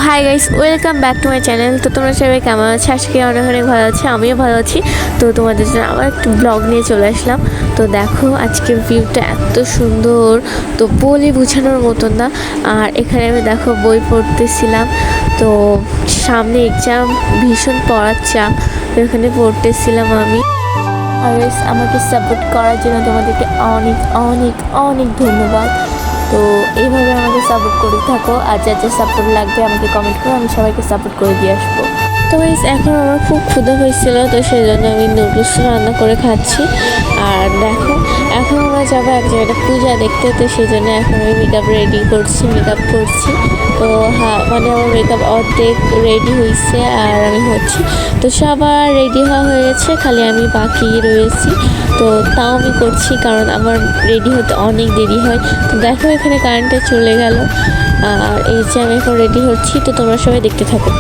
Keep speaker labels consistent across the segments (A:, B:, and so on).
A: Hi guys, welcome back to my channel. তো তোমরা সবাই কেমন আছো? আজকে অনেক অনেক ভালো আছি, আমিও ভালো আছি। তো তোমাদের জন্য আবার একটু ব্লগ নিয়ে চলে আসলাম। তো দেখো আজকের ভিউটা এত সুন্দর, তো বলে বোঝানোর মতন না। আর এখানে আমি দেখো বই পড়তেছিলাম, তো সামনে এক্সাম, ভীষণ পড়ার চাপ, তো এখানে পড়তেছিলাম আমি। আর আমাকে সাপোর্ট করার জন্য তোমাদেরকে অনেক অনেক অনেক ধন্যবাদ। তো এইভাবে আমাকে সাপোর্ট করে থাকো, আর যা যা সাপোর্ট লাগবে আমাকে কমেন্ট করো, আমি সবাইকে সাপোর্ট করে দিয়ে আসবো। তো গাইস এখন আমার খুব ক্ষুধা হয়েছিল, তো সেই জন্য আমি নুডলস রান্না করে খাচ্ছি। আর দেখো এখন আমরা যাবো এক জায়গাটা পূজা দেখতে, তো সেই জন্য এখন আমি মেকআপ রেডি করছি, মেকআপ করছি। তো মানে আমার মেকআপ অর্ধেক রেডি হয়েছে আর আমি হচ্ছি, তো সবার রেডি হওয়া হয়েছে, খালি আমি বাকি রয়েছি। তো তাও আমি করছি কারণ আমার রেডি হতে অনেক দেরি হয়। তো দেখো এখানে কারেন্টটা চলে গেল, আর এই যে আমি এখন রেডি হচ্ছি, তো তোমরা সবাই দেখতে থাকো।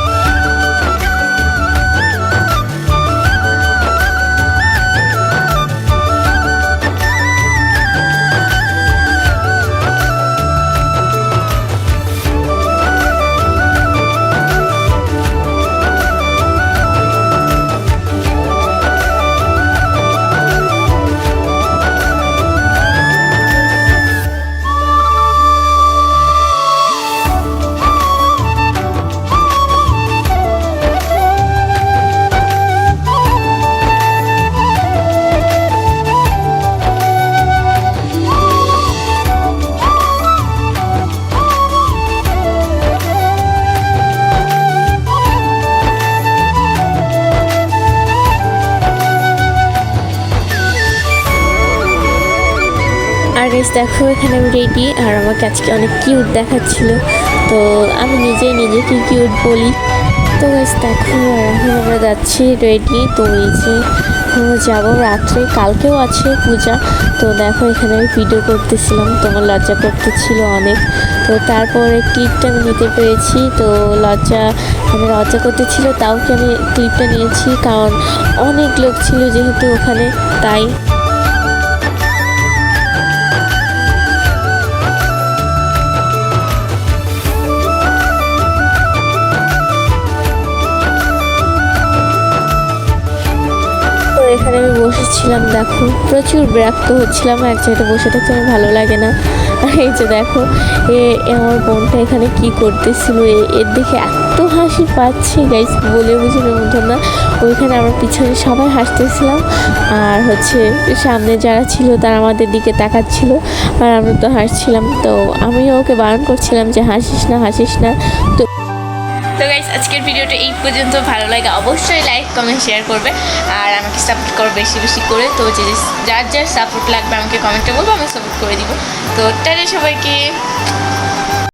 A: আর গাইস দেখো এখানে আমি রেডি, আর আমাকে আজকে অনেক কিউট দেখাচ্ছিল, তো আমি নিজেকে কিউট বলি। তো গাইস দেখো এখন আমরা যাচ্ছি রেডি, তো এই যে যাবো রাত্রে, কালকেও আছে পূজা। তো দেখো এখানে আমি ভিডিও করতেছিলাম, তোমার লজ্জা করতেছিল অনেক, তো তারপরে ক্লিপটা আমি নিতে পেরেছি। তো লজ্জা করতেছিল, তাও কি আমি ক্লিপটা নিয়েছি, কারণ অনেক লোক ছিল যেহেতু ওখানে, তাই। এখানে আমি বসেছিলাম, দেখো প্রচুর বিরক্ত হচ্ছিলাম, এক জায়গায় বসে থাকতে আমার ভালো লাগে না। আর এই যে দেখো আমার বোনটা এখানে কি করতেছিল, এর দেখে এত হাসি পাচ্ছে গাইস, বলে বোঝানোর মতো না। ওইখানে আমার পিছনে সবাই হাসতেছিলাম, আর সামনে যারা ছিল তারা আমাদের দিকে তাকাচ্ছিল, আর আমরা তো হাসছিলাম। তো আমিও ওকে বারণ করছিলাম যে হাসিস না। তো গাইস আজকের ভিডিওটা এই পর্যন্ত, ভালো লাগে অবশ্যই লাইক কমেন্ট শেয়ার করবে, আর আমাকে সাপোর্ট করো বেশি বেশি করে। তো যার সাপোর্ট লাগবে আমাকে কমেন্টে বলবো, আমি সাপোর্ট করে দিব। তো টাটা সবাইকে।